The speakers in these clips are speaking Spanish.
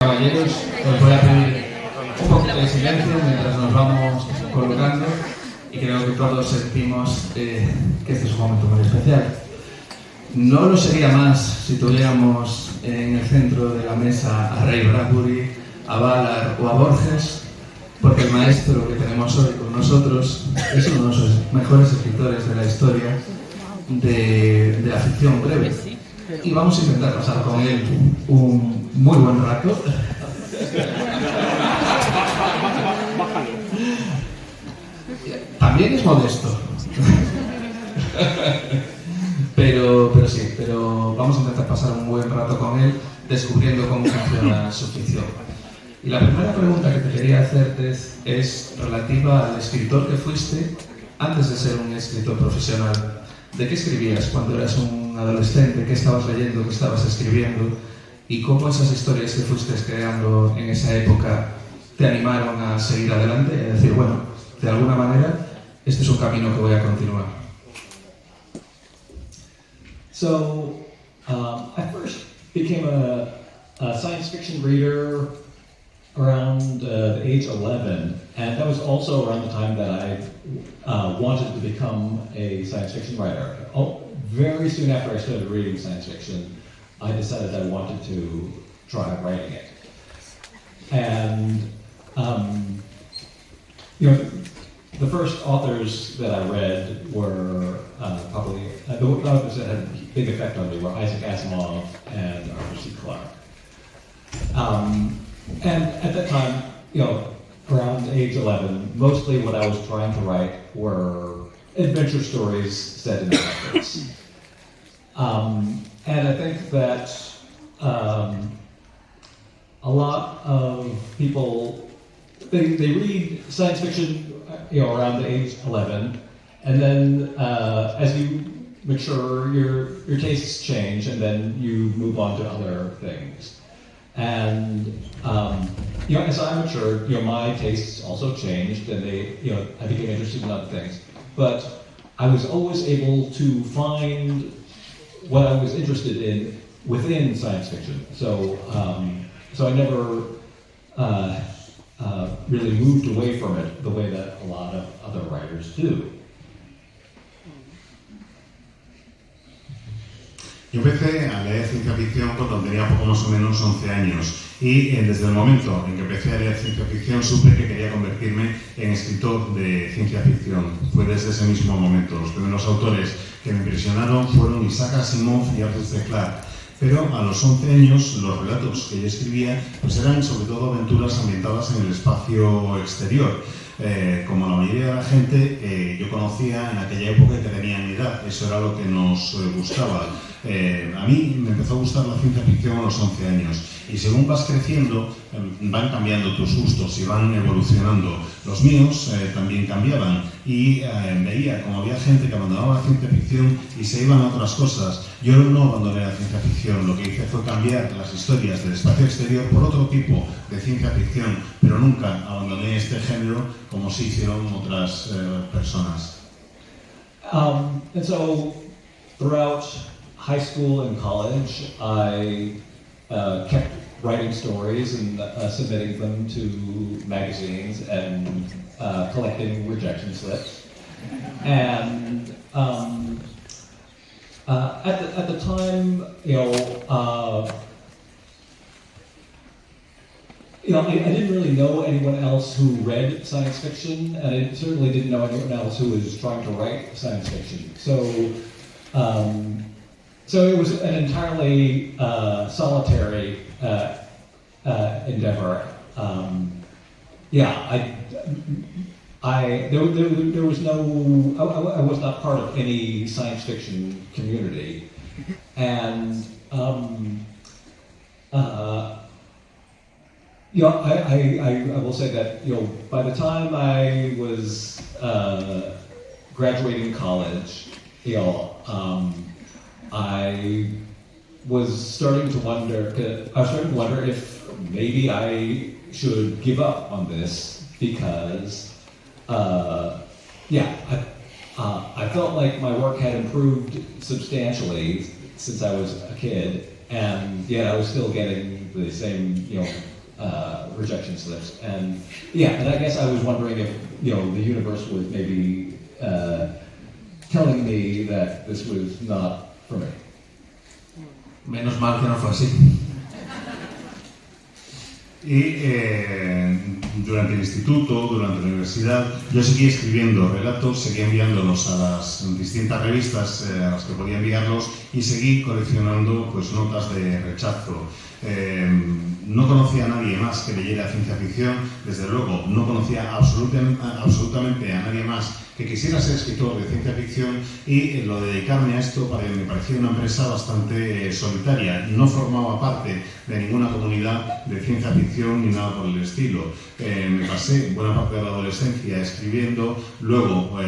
Caballeros, os voy a pedir un poquito de silencio mientras nos vamos colocando y creo que todos sentimos que este es un momento muy especial. No lo sería más si tuviéramos en el centro de la mesa a Ray Bradbury, a Ballard o a Borges, porque el maestro que tenemos hoy con nosotros es uno de los mejores escritores de la historia de la ficción breve. Y vamos a intentar pasar con él un muy buen rato. También es modesto. Pero vamos a intentar pasar un buen rato con él descubriendo cómo funciona su ficción. Y la primera pregunta que te quería hacerte es relativa al escritor que fuiste antes de ser un escritor profesional. ¿De qué escribías cuando eras un adolescente? ¿Qué estabas leyendo? ¿Qué estabas escribiendo? ¿Y cómo esas historias que fuiste creando en esa época te animaron a seguir adelante y a decir, bueno, de alguna manera, este es un camino que voy a continuar? So, I first became a science fiction reader around the age 11, and that was also around the time that I wanted to become a science fiction writer. Very soon after I started reading science fiction, I decided I wanted to try writing it. And, the first authors that I read were probably, the authors that had a big effect on me were Isaac Asimov and Arthur C. Clarke. And at that time, around age 11, mostly what I was trying to write were adventure stories set in the Arctic. And I think that a lot of people, they read science fiction, around the age 11, and then as you mature, your tastes change, and then you move on to other things. And as I matured, my tastes also changed, and I became interested in other things. But I was always able to find what I was interested in within science fiction. So I never really moved away from it the way that a lot of other writers do. Yo empecé a leer ciencia ficción cuando tenía poco más o menos 11 años y desde el momento en que empecé a leer ciencia ficción supe que quería convertirme en escritor de ciencia ficción. Fue desde ese mismo momento. Los primeros autores que me impresionaron fueron Isaac Asimov y Arthur C. Clarke. Pero a los 11 años los relatos que yo escribía pues eran sobre todo aventuras ambientadas en el espacio exterior. Como la mayoría de la gente, yo conocía en aquella época que tenía mi edad, eso era lo que nos gustaba. A mí me empezó a gustar la ciencia ficción a los 11 años y según vas creciendo van cambiando tus gustos y van evolucionando. Los míos también cambiaban y veía como había gente que abandonaba la ciencia ficción y se iban a otras cosas. Yo no abandoné la ciencia ficción, lo que hice fue cambiar las historias del espacio exterior por otro tipo de ciencia ficción, pero nunca abandoné este género como sí hicieron otras personas. And so throughout high school and college, I kept writing stories and submitting them to magazines and collecting rejection slips. And at the time, I didn't really know anyone else who read science fiction, and I certainly didn't know anyone else who was trying to write science fiction. So it was an entirely solitary endeavor. There was no. I was not part of any science fiction community, and I will say that by the time I was graduating college, I was starting to wonder. If maybe I should give up on this because, I felt like my work had improved substantially since I was a kid, and yet I was still getting the same, rejection slips. And yeah, and I guess I was wondering if, you know, the universe was maybe telling me that this was not for me. Menos mal que no fue así. Y durante el instituto, durante la universidad, yo seguía escribiendo relatos, seguía enviándolos a las distintas revistas a las que podía enviarlos y seguí coleccionando pues, notas de rechazo. No conocía a nadie más que leyera ciencia ficción, desde luego no conocía absolutamente a nadie más que quisiera ser escritor de ciencia ficción, y lo de dedicarme a esto me parecía una empresa bastante solitaria. No formaba parte de ninguna comunidad de ciencia ficción ni nada por el estilo. Me pasé buena parte de la adolescencia escribiendo, luego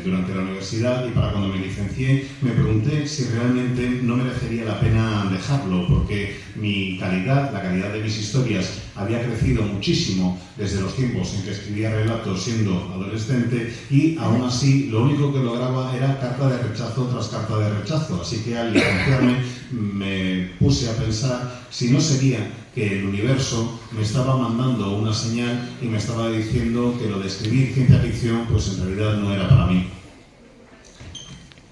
durante la universidad, y para cuando me licencié me pregunté si realmente no merecería la pena dejarlo, porque mi calidad, la calidad de mis historias había crecido muchísimo desde los tiempos en que escribía relatos siendo adolescente, y aún así lo único que lograba era carta de rechazo tras carta de rechazo. Así que al licenciarme me puse a pensar si no sería que el universo me estaba mandando una señal y me estaba diciendo que lo de escribir ciencia ficción pues en realidad no era para mí.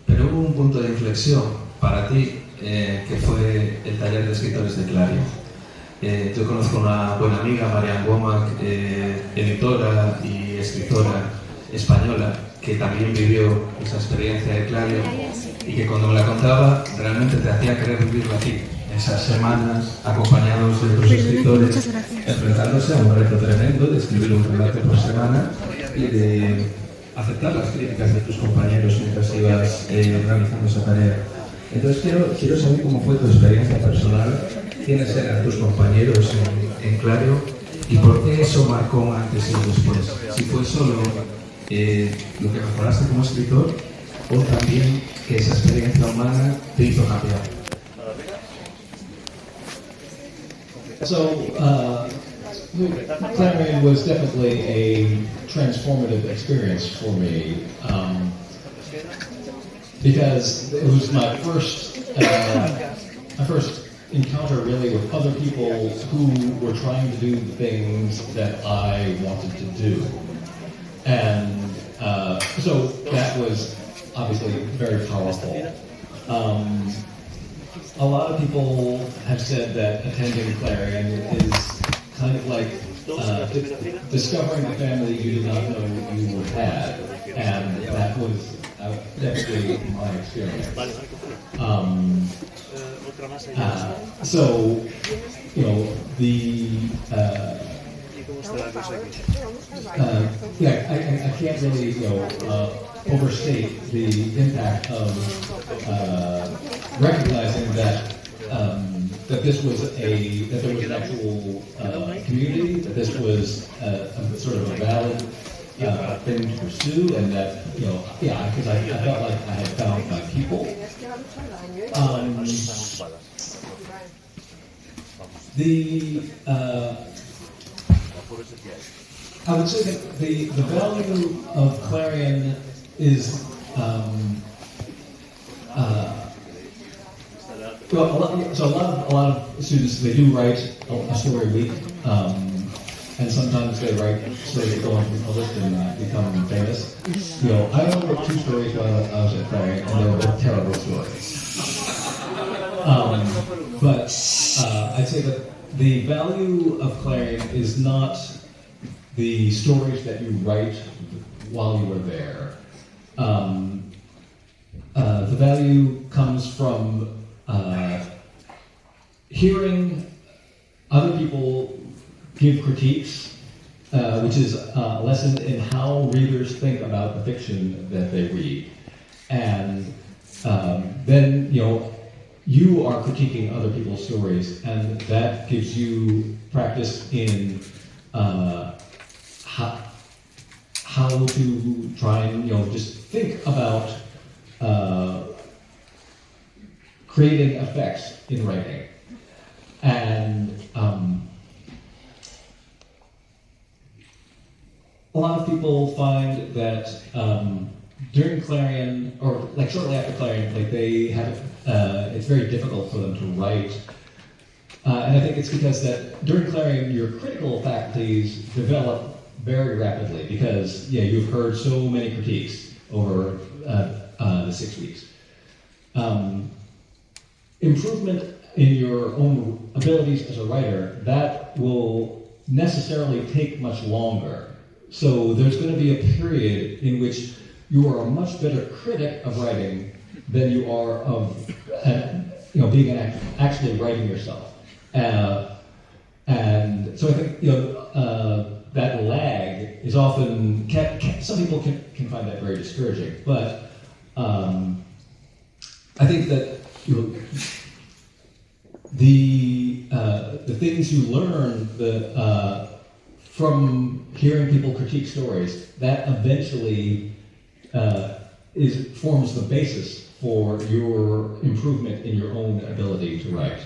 Pero hubo un punto de inflexión para ti, que fue el taller de escritores de Clario. Yo conozco una buena amiga, Marianne Womack, editora y escritora española, que también vivió esa experiencia de Clario y que cuando me la contaba realmente te hacía querer vivirla aquí, esas semanas acompañados de otros escritores, enfrentándose a un reto tremendo de escribir un relato por semana y de aceptar las críticas de tus compañeros mientras ibas realizando esa tarea. Entonces quiero saber cómo fue tu experiencia personal, quiénes eran tus compañeros en Clario y por qué eso marcó un antes y un después. Si fue solo lo que mejoraste como escritor o también que esa experiencia humana te hizo cambiar. So, Clarion was definitely a transformative experience for me, because it was my first encounter really with other people who were trying to do the things that I wanted to do. And so that was obviously very powerful. A lot of people have said that attending Clarion is kind of like discovering a family you did not know you had, and that was definitely my experience. So, you know, I can't really, overstate the impact of recognizing that that there was an actual community, that this was a sort of a valid thing to pursue, and that because I felt like I had found my people. I would say that the value of Clarion is a lot of students, they do write a story a week, and sometimes they write stories that go on to be published and become famous. I only wrote 2 stories while I was at Clarion, and they were both terrible stories. But I'd say that the value of Clarion is not the stories that you write while you were there. The value comes from hearing other people give critiques, which is a lesson in how readers think about the fiction that they read. And then, you are critiquing other people's stories, and that gives you practice in how to try and just think about creating effects in writing. And a lot of people find that during Clarion, or like shortly after Clarion, like they have it's very difficult for them to write And I think it's because that during Clarion, your critical faculties develop very rapidly because you've heard so many critiques over the 6 weeks. Improvement in your own abilities as a writer, that will necessarily take much longer. So there's going to be a period in which you are a much better critic of writing than you are of being an actor, actually writing yourself. And so I think that lag is often some people can find that very discouraging, but I think that the things you learn from hearing people critique stories, that eventually forms the basis for your improvement in your own ability to write.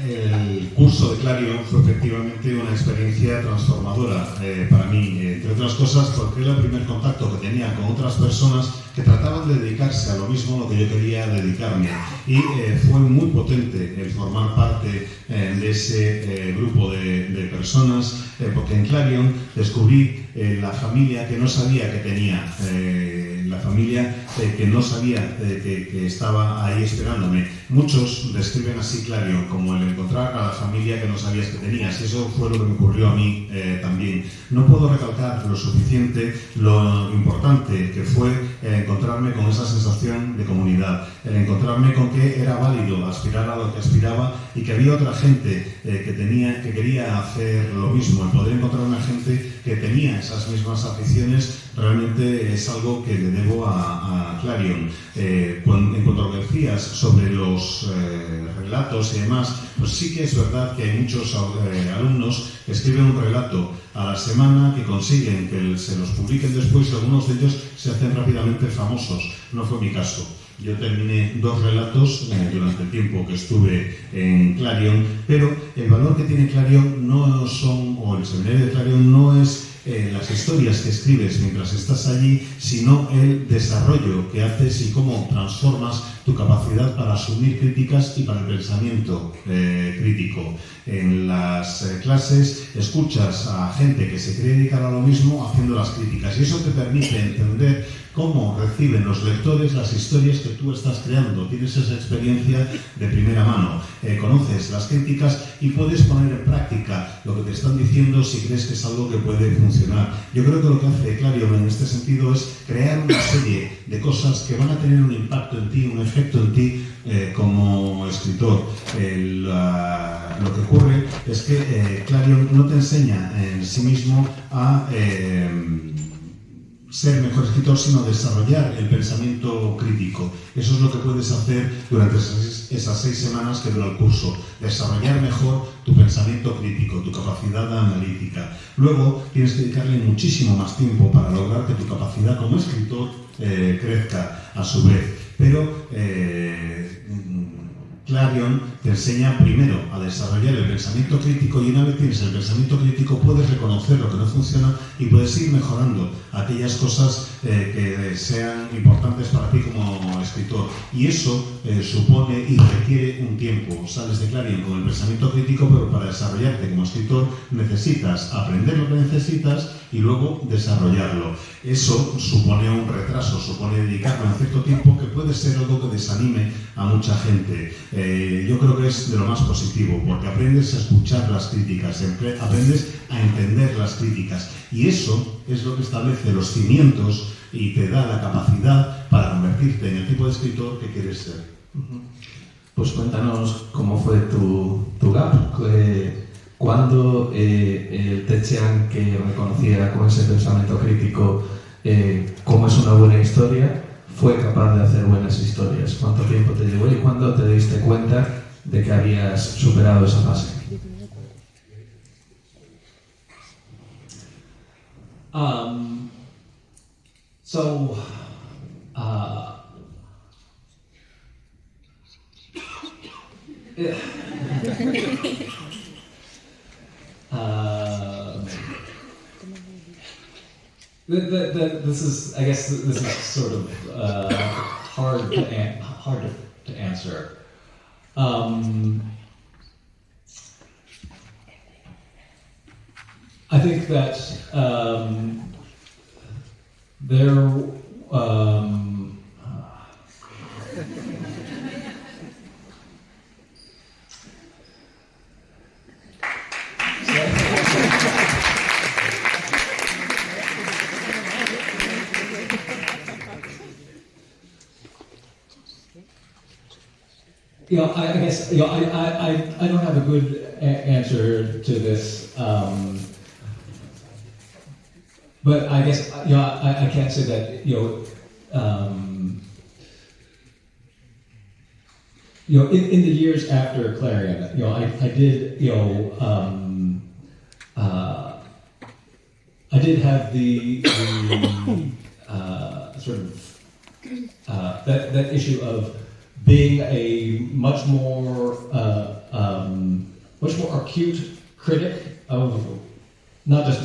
El curso de Clarion fue efectivamente una experiencia transformadora para mí, entre otras cosas porque era el primer contacto que tenía con otras personas que trataban de dedicarse a lo mismo a lo que yo quería dedicarme, y fue muy potente el formar parte de ese grupo de personas, porque en Clarion descubrí la familia que no sabía que tenía, la familia que no sabía que estaba ahí esperándome. Muchos describen así Clarion como el encontrar a la familia que no sabías que tenías, y eso fue lo que me ocurrió a mí también. No puedo recalcar lo suficiente lo importante que fue encontrarme con esa sensación de comunidad, el encontrarme con que era válido aspirar a lo que aspiraba y que había otra gente que quería hacer lo mismo. El poder encontrar una gente que tenía esas mismas aficiones realmente es algo que le debo a Clarion. En cuanto a lo que decías sobre los relatos y demás, pues sí que es verdad que hay muchos alumnos que escriben un relato a la semana, que consiguen que se los publiquen después, y algunos de ellos se hacen rápidamente famosos. No fue mi caso. Yo terminé 2 relatos durante el tiempo que estuve en Clarion, pero el valor que tiene Clarion o el seminario de Clarion no es las historias que escribes mientras estás allí, sino el desarrollo que haces y cómo transformas tu capacidad para asumir críticas y para el pensamiento crítico. En las clases escuchas a gente que se quiere dedicar a lo mismo haciendo las críticas, y eso te permite entender cómo reciben los lectores las historias que tú estás creando. Tienes esa experiencia de primera mano, conoces las críticas y puedes poner en práctica lo que te están diciendo si crees que es algo que puede funcionar. Yo creo que lo que hace Clarion en este sentido es crear una serie de cosas que van a tener un impacto en ti, un efecto en ti como escritor. Lo que ocurre es que Clarion no te enseña en sí mismo a ser mejor escritor, sino desarrollar el pensamiento crítico. Eso es lo que puedes hacer durante esas 6 semanas que dura el curso. Desarrollar mejor tu pensamiento crítico, tu capacidad analítica. Luego tienes que dedicarle muchísimo más tiempo para lograr que tu capacidad como escritor crezca a su vez. Pero Clarion te enseña primero a desarrollar el pensamiento crítico, y una vez tienes el pensamiento crítico puedes reconocer lo que no funciona y puedes ir mejorando aquellas cosas que sean importantes para ti como escritor. Y eso supone y requiere un tiempo. Sales de Clarion con el pensamiento crítico, pero para desarrollarte como escritor necesitas aprender lo que necesitas y luego desarrollarlo. Eso supone un retraso, supone dedicarlo en cierto tiempo, que puede ser algo que desanime a mucha gente. Yo creo que es de lo más positivo, porque aprendes a escuchar las críticas, aprendes a entender las críticas, y eso es lo que establece los cimientos y te da la capacidad para convertirte en el tipo de escritor que quieres ser. Pues cuéntanos cómo fue tu gap. Cuando el Ted Chiang, que reconocía con ese pensamiento crítico cómo es una buena historia, fue capaz de hacer buenas historias. ¿Cuánto tiempo te llevó y cuándo te diste cuenta de que habías superado esa fase? This is, I guess, this is sort of hard to answer. I think that there. I guess I don't have a good answer to this, but I guess I can't say that in the years after Clarion, I did have the sort of that issue of being a much more acute critic of not just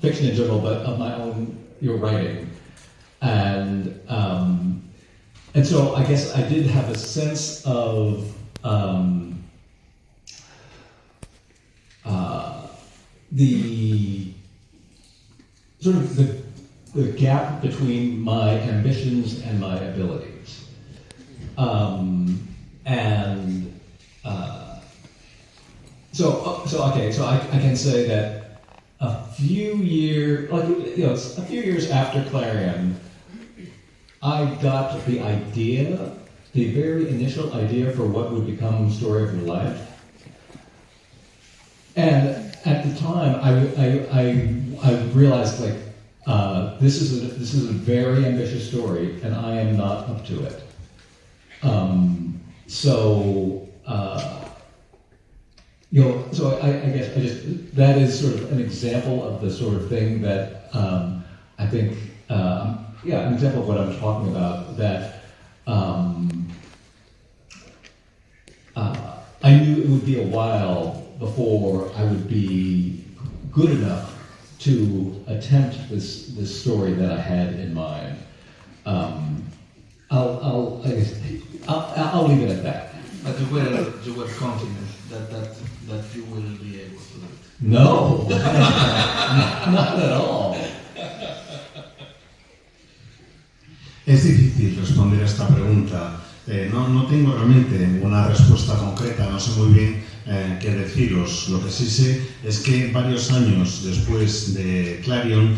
fiction in general, but of my own writing, and so I guess I did have a sense of the sort of the gap between my ambitions and my abilities. So I can say that a few years after Clarion, I got the idea, the very initial idea for what would become Story of Your Life. And at the time, I realized this is a very ambitious story, and I am not up to it. So I guess that is sort of an example of the sort of thing that I think, an example of what I'm talking about, that I knew it would be a while before I would be good enough to attempt this story that I had in mind. I'll leave it at that. But you were confident that you will be able to do it. No, not at all. Es difícil responder a esta pregunta. No tengo realmente una respuesta concreta, no sé muy bien qué deciros. Lo que sí sé es que varios años después de Clarion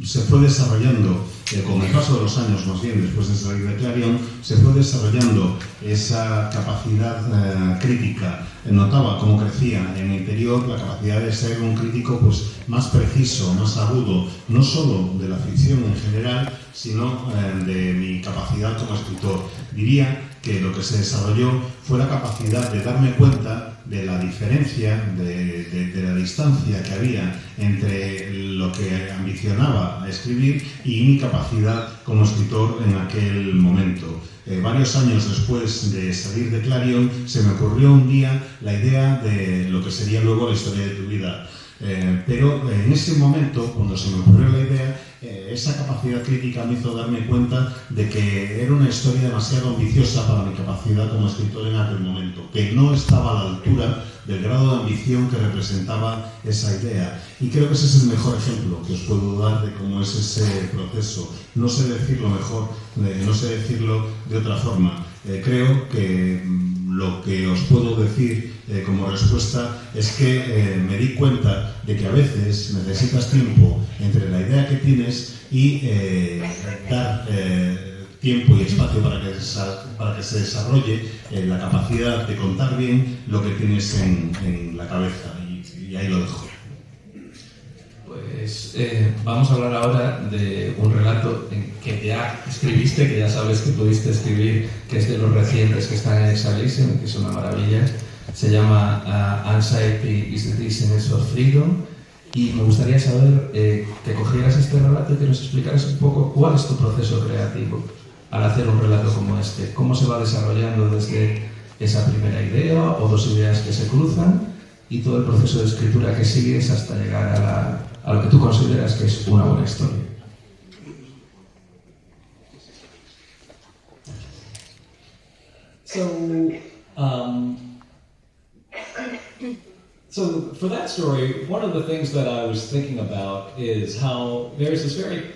se fue desarrollando, con el paso de los años más bien, después de salir de Clarion, se fue desarrollando esa capacidad crítica. Notaba cómo crecía en mi interior la capacidad de ser un crítico más preciso, más agudo, no solo de la ficción en general, sino de mi capacidad como escritor. Diría que lo que se desarrolló fue la capacidad de darme cuenta de la diferencia, de la distancia que había entre lo que ambicionaba escribir y mi capacidad como escritor en aquel momento. Varios años después de salir de Clarion, se me ocurrió un día la idea de lo que sería luego La historia de tu vida. Pero en ese momento, cuando se me ocurrió la idea, esa capacidad crítica me hizo darme cuenta de que era una historia demasiado ambiciosa para mi capacidad como escritor en aquel momento, que no estaba a la altura del grado de ambición que representaba esa idea. Y creo que ese es el mejor ejemplo que os puedo dar de cómo es ese proceso. No sé decirlo mejor, no sé decirlo de otra forma. Creo que lo que os puedo decir como respuesta es que me di cuenta de que a veces necesitas tiempo entre la idea que tienes y dar tiempo y espacio para que se desarrolle la capacidad de contar bien lo que tienes en la cabeza, y ahí lo dejo. Pues vamos a hablar ahora de un relato que ya escribiste, que ya sabes que pudiste escribir, que es de los recientes que están en Exhalation, que es una maravilla. Se llama Anxiety is the Dizziness of Freedom, y me gustaría saber que cogieras este relato y que nos explicaras un poco cuál es tu proceso creativo al hacer un relato como este. ¿Cómo se va desarrollando desde esa primera idea o dos ideas que se cruzan y todo el proceso de escritura que sigues hasta llegar a lo que tú consideras que es una buena historia. So for that story, one of the things that I was thinking about is how there's this very,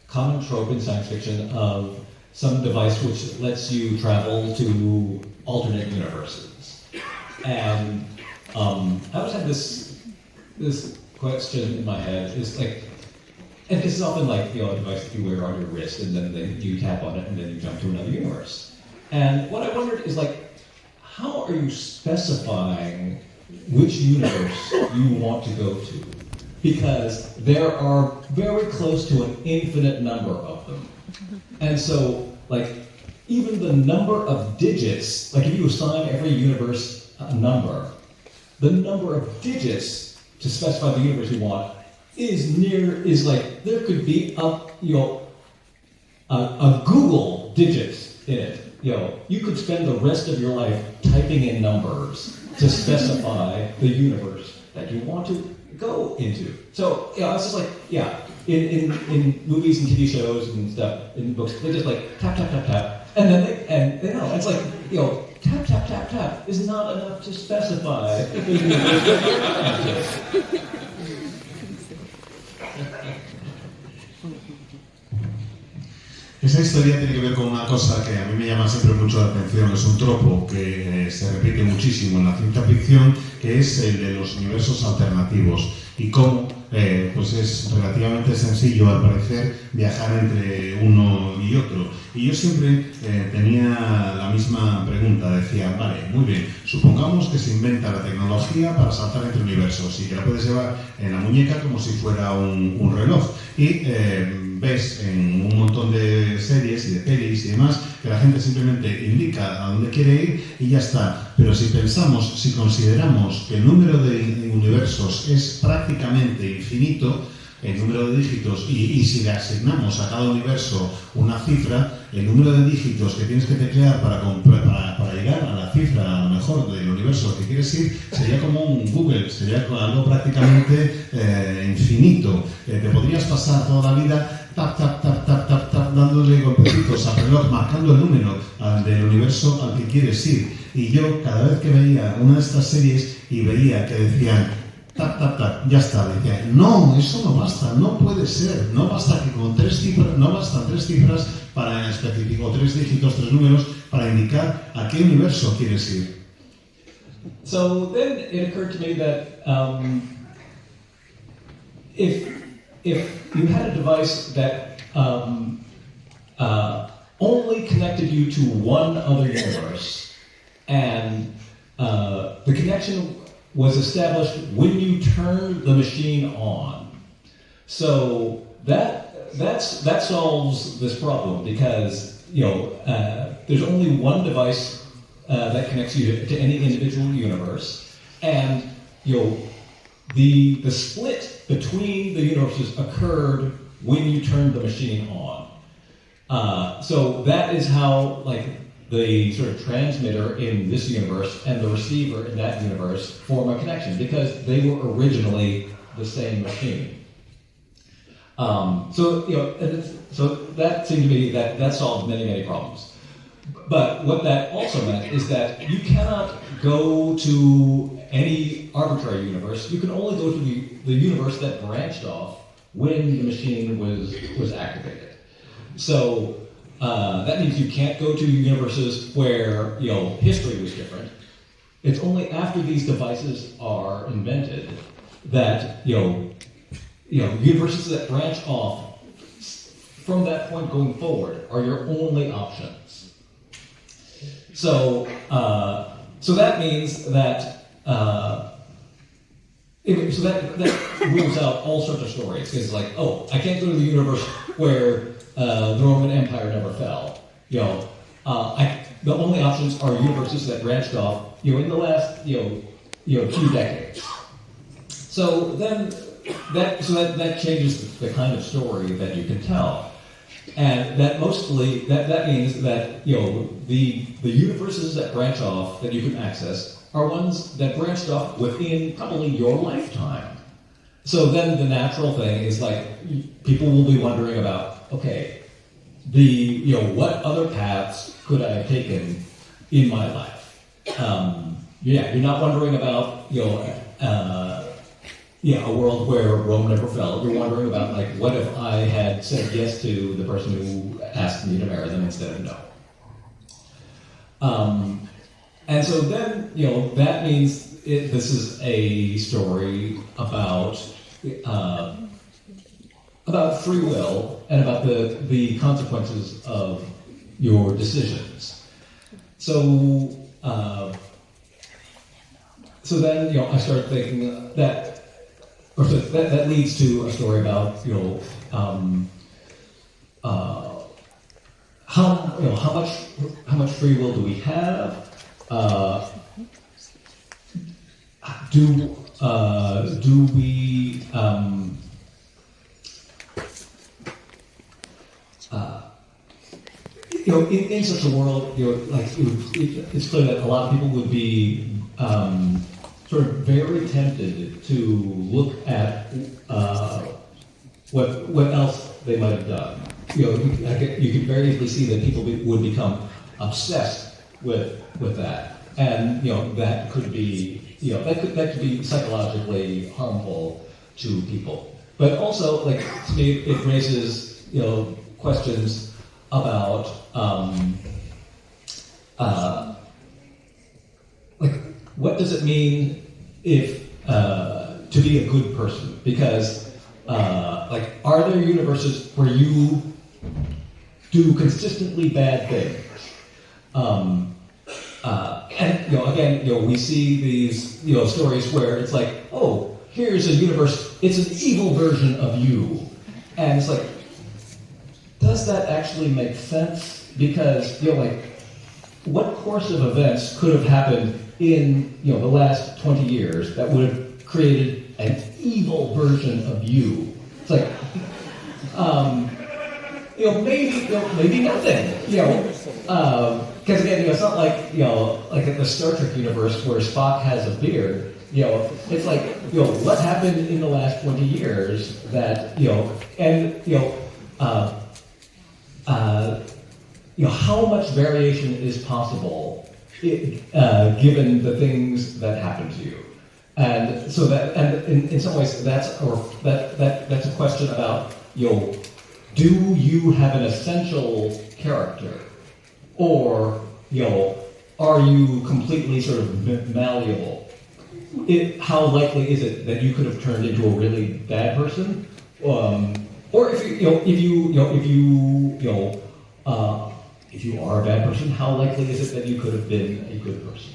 common trope in science fiction of some device which lets you travel to alternate universes. And I always had this question in my head, is like, and this is often like, a device that you wear on your wrist and then you tap on it and then you jump to another universe. And what I wondered is like, how are you specifying which universe you want to go to? Because there are very close to an infinite number of them. And so, like, even the number of digits, like if you assign every universe a number, the number of digits to specify the universe you want is like, there could be a Google digit in it. You could spend the rest of your life typing in numbers to specify the universe that you want to go into. So, I was just like, in movies and TV shows and stuff, in books, they just like tap, tap, tap, tap, and then it's like, tap, tap, tap, tap is not enough to specify the universe that you're going to. Esa historia tiene que ver con una cosa que a mí me llama siempre mucho la atención, es un tropo que se repite muchísimo en la ciencia ficción, que es el de los universos alternativos y cómo pues es relativamente sencillo al parecer viajar entre uno y otro. Y yo siempre tenía la misma pregunta, decía, vale, muy bien, supongamos que se inventa la tecnología para saltar entre universos y que la puedes llevar en la muñeca como si fuera un reloj y ves en un montón de series y de pelis y demás que la gente simplemente indica a dónde quiere ir y ya está. Pero si consideramos que el número de universos es prácticamente infinito, el número de dígitos, y si le asignamos a cada universo una cifra, el número de dígitos que tienes que teclear para llegar a la cifra, a lo mejor, del universo al que quieres ir, sería como un Google, sería algo prácticamente infinito. Te podrías pasar toda la vida tap, tap, tap, tap, tap, tap, dándole golpecitos al reloj, marcando el número del universo al que quieres ir. Y yo, cada vez que veía una de estas series y veía que decían tap, tap, tap, ya está, decía, no, eso no basta, no puede ser, no basta que con no bastan 3 cifras para especificar, 3 dígitos, 3 números para indicar a qué universo quieres ir. So then it occurred to me that if you had a device that only connected you to one other universe, and the connection was established when you turned the machine on. So that solves this problem because there's only one device that connects you to any individual universe, and the split between the universes occurred when you turned the machine on. So that is how the sort of transmitter in this universe and the receiver in that universe form a connection because they were originally the same machine. So that seemed to me that solved many problems. But what that also meant is that you cannot go to any arbitrary universe. You can only go to the universe that branched off when the machine was activated. So that means you can't go to universes where history was different. It's only after these devices are invented that universes that branch off from that point going forward are your only options. So that means that that rules out all sorts of stories. It's like, I can't go to the universe where the Roman Empire never fell. The only options are universes that branched off, in the last, few decades. So then that changes the kind of story that you can tell, and that that means that the universes that branch off that you can access are ones that branched off within probably your lifetime. So then the natural thing is like, people will be wondering about, okay, what other paths could I have taken in my life? You're not wondering about, a world where Rome never fell. You're wondering about, like, what if I had said yes to the person who asked me to marry them instead of no? And so then, that means this is a story about free will and about the consequences of your decisions. So then, I started thinking that leads to a story about, how much free will do we have? Do we in such a world, it's clear that a lot of people would be sort of very tempted to look at what else they might have done. You could very easily see that people would become obsessed with that, and that could be that could be psychologically harmful to people. But also, like, to me, it raises questions about like, what does it mean if to be a good person? Because like, are there universes where you do consistently bad things? And again, we see these stories where it's like, oh, here's a universe, it's an evil version of you, and it's like, does that actually make sense? Because what course of events could have happened in the last 20 years that would have created an evil version of you? It's like, maybe nothing. Because again, it's not like like in the Star Trek universe where Spock has a beard. It's like, what happened in the last 20 years that how much variation is possible given the things that happen to you, and so that, and in some ways that's a question about do you have an essential character, or are you completely sort of malleable? How likely is it that you could have turned into a really bad person, or if you are a bad person, how likely is it that you could have been a good person?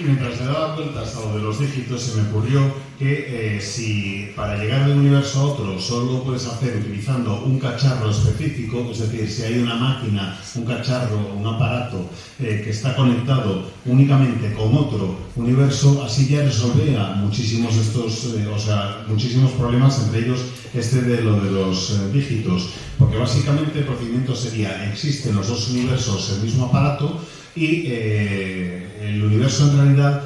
Mientras le daba vueltas a lo de los dígitos, se me ocurrió que si para llegar de un universo a otro solo lo puedes hacer utilizando un cacharro específico, es decir, si hay una máquina, un cacharro, un aparato que está conectado únicamente con otro universo, así ya resolvería muchísimos muchísimos problemas, entre ellos este de lo de los dígitos, porque básicamente el procedimiento sería: existen los dos universos, el mismo aparato, y el universo en realidad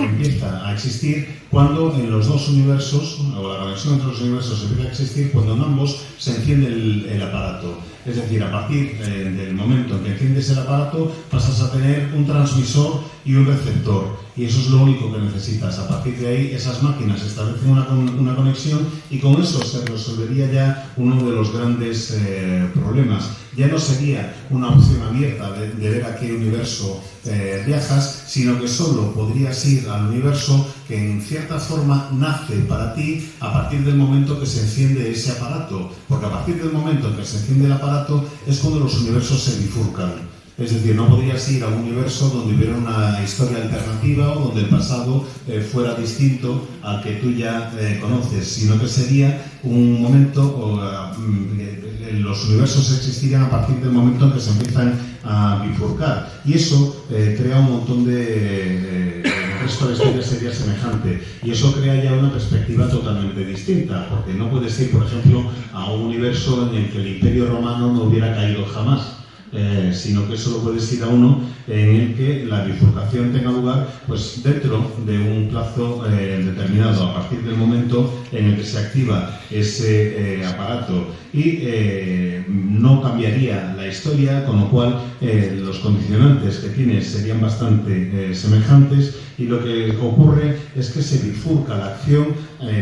empieza a existir cuando en los dos universos, o la conexión entre los universos empieza a existir cuando en ambos se enciende el aparato. Es decir, a partir del momento en que enciendes el aparato pasas a tener un transmisor y un receptor, y eso es lo único que necesitas. A partir de ahí esas máquinas establecen una conexión, y con eso se resolvería ya uno de los grandes problemas. Ya no sería una opción abierta de ver a qué universo viajas, sino que solo podrías ir al universo que en cierta forma nace para ti a partir del momento que se enciende ese aparato, porque a partir del momento en que se enciende el aparato es cuando los universos se bifurcan. Es decir, no podrías ir a un universo donde hubiera una historia alternativa o donde el pasado fuera distinto al que tú ya conoces, sino que sería un momento, los universos existirían a partir del momento en que se empiezan a bifurcar. Y eso crea un montón de resto de la historia sería semejante. Y eso crea ya una perspectiva totalmente distinta, porque no puedes ir, por ejemplo, a un universo en el que el Imperio Romano no hubiera caído jamás. Sino que solo puedes ir a uno en el que la bifurcación tenga lugar pues dentro de un plazo determinado, a partir del momento en el que se activa ese aparato, y no cambiaría la historia, con lo cual los condicionantes que tienes serían bastante semejantes, y lo que ocurre es que se bifurca la acción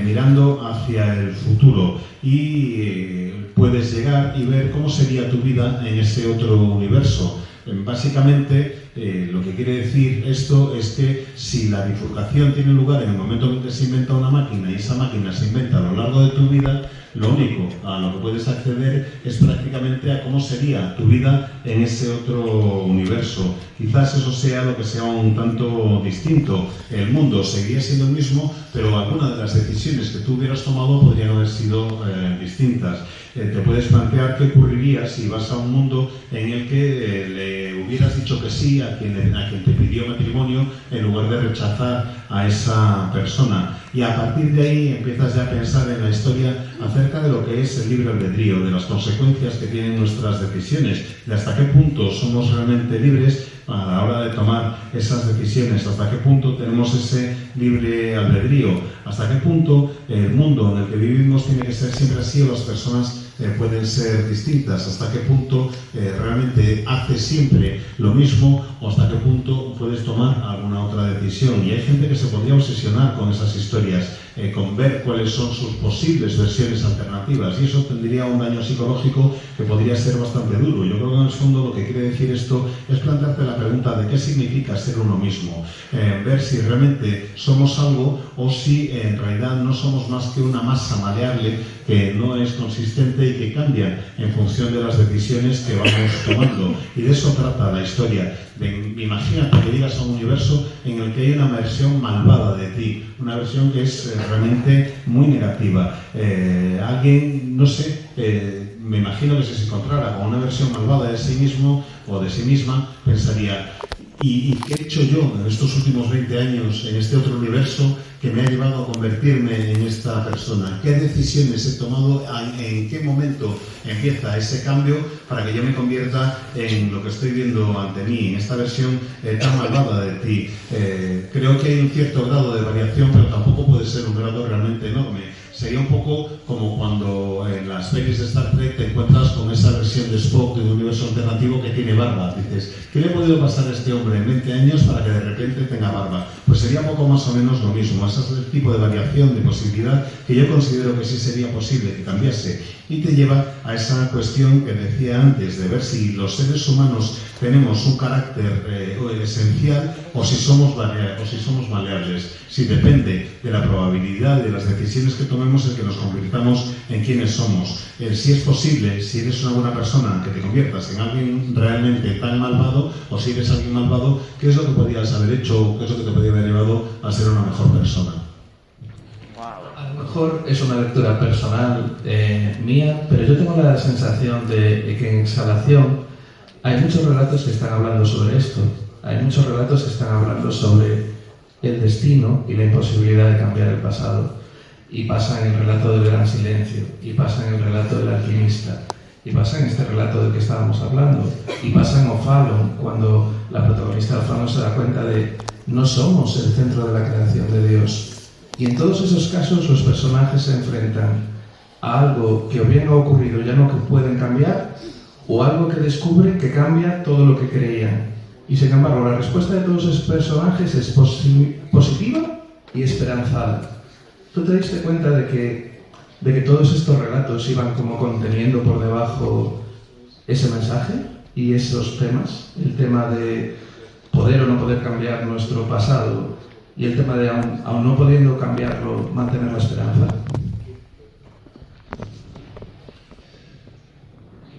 mirando hacia el futuro, y puedes llegar y ver cómo sería tu vida en ese otro universo. Básicamente, lo que quiere decir esto es que si la bifurcación tiene lugar en el momento en que se inventa una máquina, y esa máquina se inventa a lo largo de tu vida, lo único a lo que puedes acceder es prácticamente a cómo sería tu vida en ese otro universo. Quizás eso sea lo que sea un tanto distinto. El mundo seguiría siendo el mismo, pero algunas de las decisiones que tú hubieras tomado podrían haber sido distintas. Te puedes plantear qué ocurriría si vas a un mundo en el que le hubieras dicho que sí a quien te pidió matrimonio en lugar de rechazar a esa persona. Y a partir de ahí empiezas ya a pensar en la historia acerca de lo que es el libre albedrío, de las consecuencias que tienen nuestras decisiones, de hasta qué punto somos realmente libres a la hora de tomar esas decisiones, hasta qué punto tenemos ese libre albedrío, hasta qué punto el mundo en el que vivimos tiene que ser siempre así, o las personas pueden ser distintas, hasta qué punto realmente haces siempre lo mismo, o hasta qué punto puedes tomar alguna otra decisión. Y hay gente que se podría obsesionar con esas historias, con ver cuáles son sus posibles versiones alternativas, y eso tendría un daño psicológico que podría ser bastante duro. Yo creo que en el fondo lo que quiere decir esto es plantearte la pregunta de qué significa ser uno mismo, ver si realmente somos algo o si en realidad no somos más que una masa maleable que no es consistente y que cambia en función de las decisiones que vamos tomando. Y de eso trata la historia. Imagínate que llegas a un universo en el que hay una versión malvada de ti, una versión que es realmente muy negativa. Alguien, no sé, me imagino que si se encontrara con una versión malvada de sí mismo o de sí misma, pensaría: ¿y qué he hecho yo en estos últimos 20 años en este otro universo que me ha llevado a convertirme en esta persona? ¿Qué decisiones he tomado? ¿En qué momento empieza ese cambio para que yo me convierta en lo que estoy viendo ante mí, en esta versión tan malvada de ti? Creo que hay un cierto grado de variación, pero tampoco puede ser un grado realmente enorme. Sería un poco como cuando en las pelis de Star Trek te encuentras con esa versión de Spock de un universo alternativo que tiene barba. Dices, ¿qué le ha podido pasar a este hombre en 20 años para que de repente tenga barba? Pues sería poco más o menos lo mismo. Ese es el tipo de variación, de posibilidad, que yo considero que sí sería posible que cambiase. Y te lleva a esa cuestión que decía antes, de ver si los seres humanos tenemos un carácter esencial o si somos maleables. Si depende de la probabilidad de las decisiones que tomemos el que nos convirtamos en quienes somos. Si es posible, si eres una buena persona, que te conviertas en alguien realmente tan malvado, o si eres alguien malvado, ¿qué es lo que podrías haber hecho? ¿Qué es lo que te podría haber llevado a ser una mejor persona? A lo mejor es una lectura personal mía, pero yo tengo la sensación de que en Exhalación hay muchos relatos que están hablando sobre esto. Hay muchos relatos que están hablando sobre el destino y la imposibilidad de cambiar el pasado. Y pasa en el relato del Gran Silencio, y pasa en el relato del Alquimista, y pasa en este relato del que estábamos hablando, y pasa en O'Fallon, cuando la protagonista de O'Fallon se da cuenta de no somos el centro de la creación de Dios. Y en todos esos casos los personajes se enfrentan a algo que o bien ha ocurrido ya no que pueden cambiar, o algo que descubren que cambia todo lo que creían. Y sin embargo la respuesta de todos esos personajes es positiva y esperanzada. ¿Tú te diste cuenta de que todos estos relatos iban como conteniendo por debajo ese mensaje y esos temas? El tema de poder o no poder cambiar nuestro pasado, y el tema de, aún no pudiendo cambiarlo, mantener la esperanza.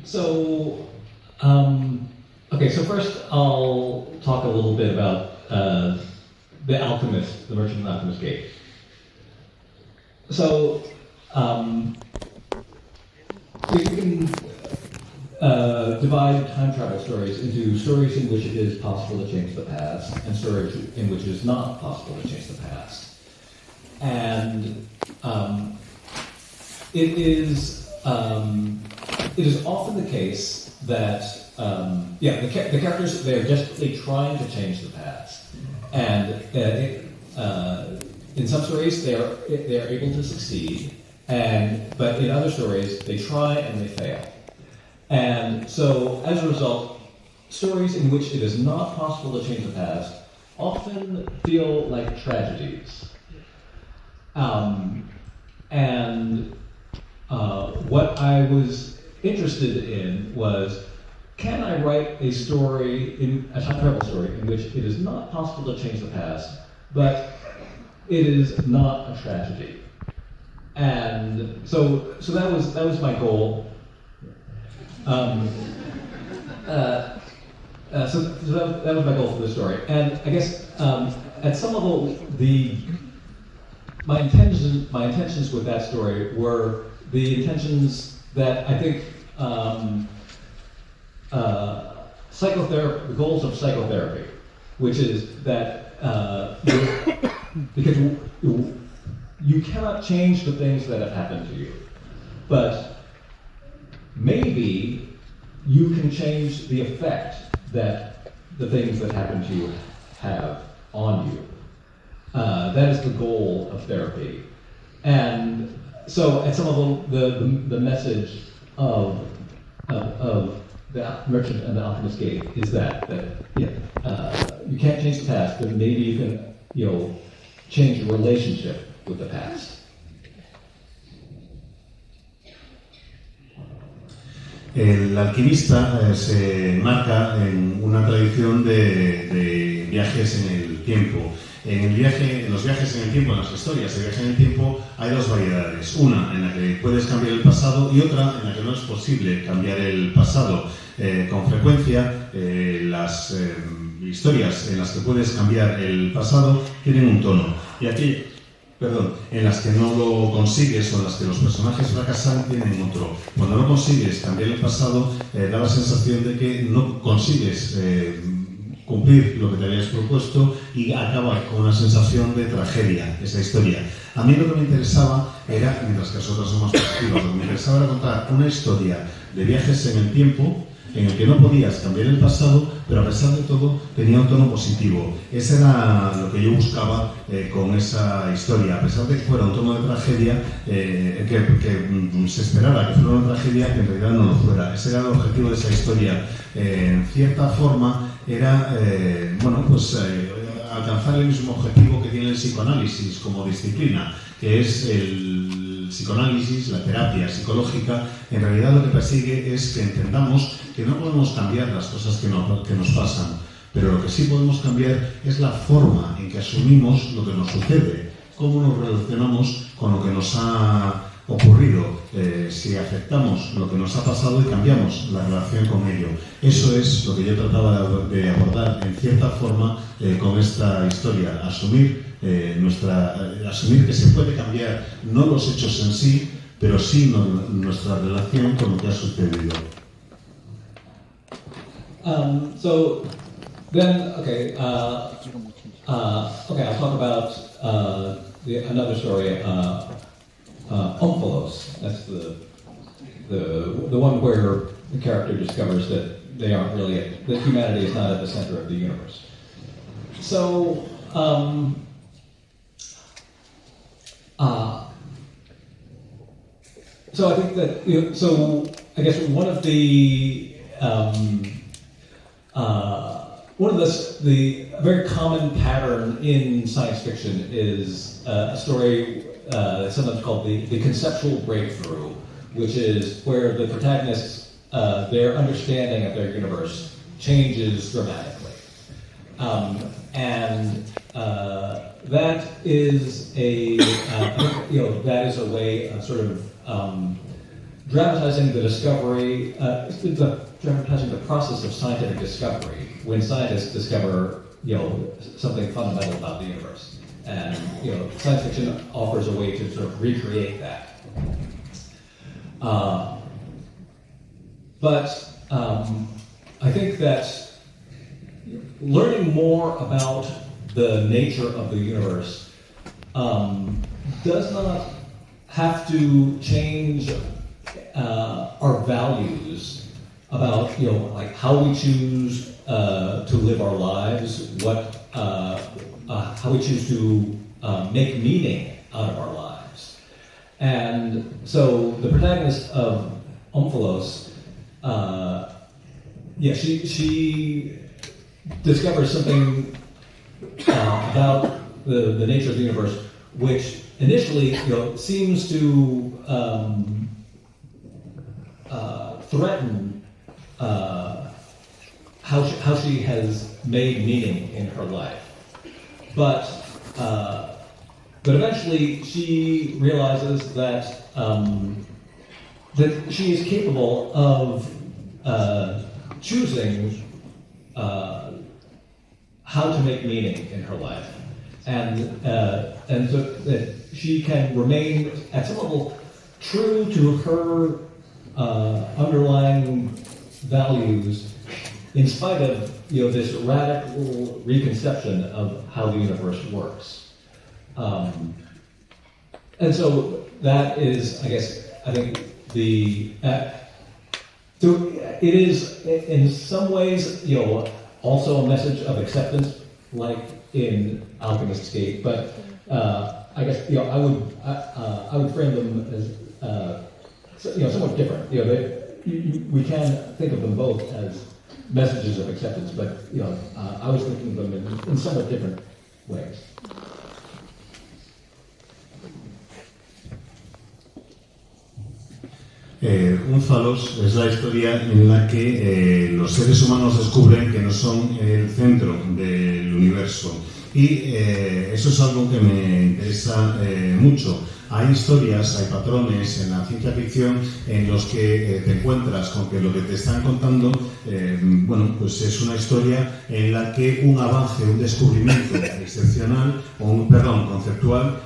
So, okay, so first I'll talk a little bit about The Alchemist, The Merchant of the Alchemist Gate. So, we can, divide time travel stories into stories in which it is possible to change the past and stories in which it is not possible to change the past. And it is often the case that the characters, they're desperately trying to change the past, and in some stories they're able to succeed, but in other stories they try and they fail. And so, as a result, stories in which it is not possible to change the past often feel like tragedies. What I was interested in was, can I write a story, a time travel story, in which it is not possible to change the past, but it is not a tragedy? And so that was my goal. So that was my goal for the story, and I guess at some level, my intentions with that story were the intentions that I think psychotherapy, the goals of psychotherapy, which is that because you cannot change the things that have happened to you, but maybe you can change the effect that the things that happen to you have on you. That is the goal of therapy. And so at some level, the message of the Merchant and the Alchemist's Gate is that you can't change the past, but maybe you can change your relationship with the past. El alquimista se marca en una tradición de viajes en el tiempo. En los viajes en el tiempo, en las historias de viaje en el tiempo, hay dos variedades. Una en la que puedes cambiar el pasado y otra en la que no es posible cambiar el pasado. Con frecuencia, las historias en las que puedes cambiar el pasado tienen un tono. Y aquí, en las que no lo consigues o en las que los personajes fracasan tienen otro. Cuando no consigues cambiar el pasado, da la sensación de que no consigues cumplir lo que te habías propuesto y acaba con una sensación de tragedia, esa historia. A mí lo que me interesaba era, mientras que las otras son más positivas, lo que me interesaba era contar una historia de viajes en el tiempo en el que no podías cambiar el pasado, pero a pesar de todo tenía un tono positivo. Ese era lo que yo buscaba con esa historia. A pesar de que fuera un tono de tragedia, que se esperara que fuera una tragedia, que en realidad no lo fuera. Ese era el objetivo de esa historia. En cierta forma era, alcanzar el mismo objetivo que tiene el psicoanálisis como disciplina, que es el psicoanálisis, la terapia psicológica. En realidad lo que persigue es que entendamos que no podemos cambiar las cosas que nos pasan, pero lo que sí podemos cambiar es la forma en que asumimos lo que nos sucede, cómo nos relacionamos con lo que nos ha ocurrido, si aceptamos lo que nos ha pasado y cambiamos la relación con ello. Eso es lo que yo trataba de abordar en cierta forma con esta historia, asumir que se puede cambiar no los hechos en sí, pero sí nuestra relación con lo que ha sucedido. So then, I'll talk about another story, Omphalos. That's the one where the character discovers that that humanity is not at the center of the universe. So, so I think that, so I guess one of the very common pattern in science fiction is a story sometimes called the conceptual breakthrough, which is where the protagonists, their understanding of their universe changes dramatically. That is a way of sort of dramatizing the discovery, dramatizing the process of scientific discovery when scientists discover, something fundamental about the universe. And, science fiction offers a way to sort of recreate that. But I think that learning more about the nature of the universe does not have to change our values about, like how we choose to live our lives, how we choose to make meaning out of our lives. And so the protagonist of Omphalos, she discovers something about the nature of the universe, which initially seems to threaten how she has made meaning in her life. But eventually she realizes that she is capable of choosing how to make meaning in her life, and so that she can remain at some level true to her underlying values, in spite of this radical reconception of how the universe works. And so that is, I think so it is in some ways, also a message of acceptance, like in Alchemist's Gate. But I guess I would frame them as somewhat different. We can think of them both as messages of acceptance, but I was thinking of them in somewhat different ways. Omphalos es la historia en la que los seres humanos descubren que no son el centro del universo, y eso es algo que me interesa mucho. Hay historias, hay patrones en la ciencia ficción en los que te encuentras con que lo que te están contando, pues es una historia en la que un avance, un descubrimiento excepcional, conceptual,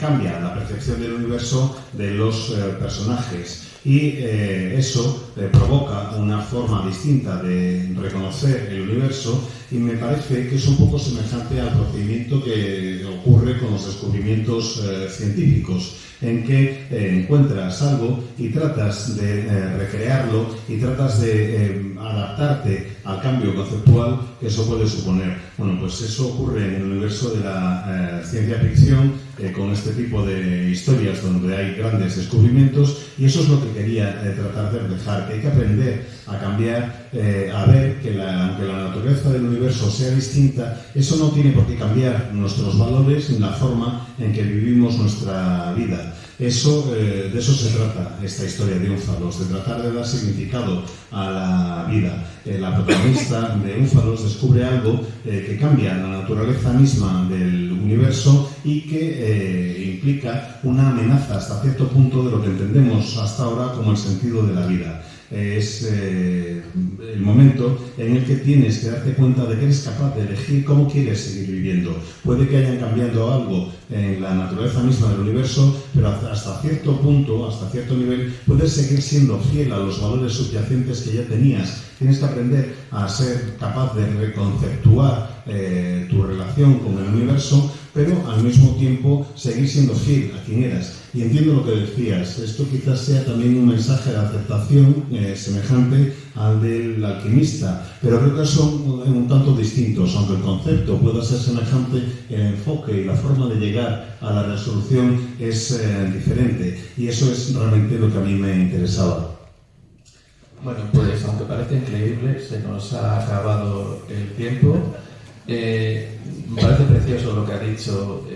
cambia la percepción del universo de los personajes. Y eso provoca una forma distinta de reconocer el universo, y me parece que es un poco semejante al procedimiento que ocurre con los descubrimientos científicos, en que encuentras algo y tratas de recrearlo y tratas de adaptarte al cambio conceptual que eso puede suponer. Bueno, pues eso ocurre en el universo de la ciencia ficción, con este tipo de historias donde hay grandes descubrimientos, y eso es lo que quería tratar de reflejar, que hay que aprender a cambiar, a ver que aunque la naturaleza del universo sea distinta, eso no tiene por qué cambiar nuestros valores ni la forma en que vivimos nuestra vida. De eso se trata esta historia de Omphalos, de tratar de dar significado a la vida. La protagonista de Omphalos descubre algo que cambia la naturaleza misma del universo y que implica una amenaza hasta cierto punto de lo que entendemos hasta ahora como el sentido de la vida. Es el momento en el que tienes que darte cuenta de que eres capaz de elegir cómo quieres seguir viviendo. Puede que hayan cambiado algo en la naturaleza misma del universo, pero hasta cierto punto, hasta cierto nivel, puedes seguir siendo fiel a los valores subyacentes que ya tenías. Tienes que aprender a ser capaz de reconceptuar tu relación con el universo, pero al mismo tiempo seguir siendo fiel a quien eras. Y entiendo lo que decías, esto quizás sea también un mensaje de aceptación semejante al del alquimista, pero creo que son un tanto distintos. Aunque el concepto pueda ser semejante, el enfoque y la forma de llegar a la resolución es diferente, y eso es realmente lo que a mí me interesaba. Bueno, pues aunque parece increíble, se nos ha acabado el tiempo. Me parece precioso lo que ha dicho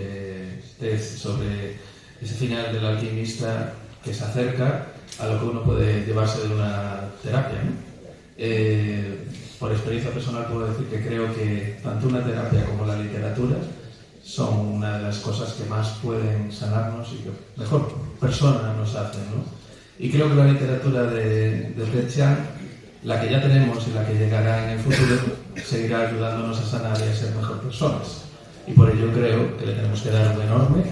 Tess sobre ese final del alquimista que se acerca a lo que uno puede llevarse de una terapia, ¿no? Por experiencia personal puedo decir que creo que tanto una terapia como la literatura son una de las cosas que más pueden sanarnos y que mejor persona nos hacen, ¿no? Y creo que la literatura de Ted Chiang, la que ya tenemos y la que llegará en el futuro, seguirá ayudándonos a sanar y a ser mejor personas. Y por ello creo que le tenemos que dar un enorme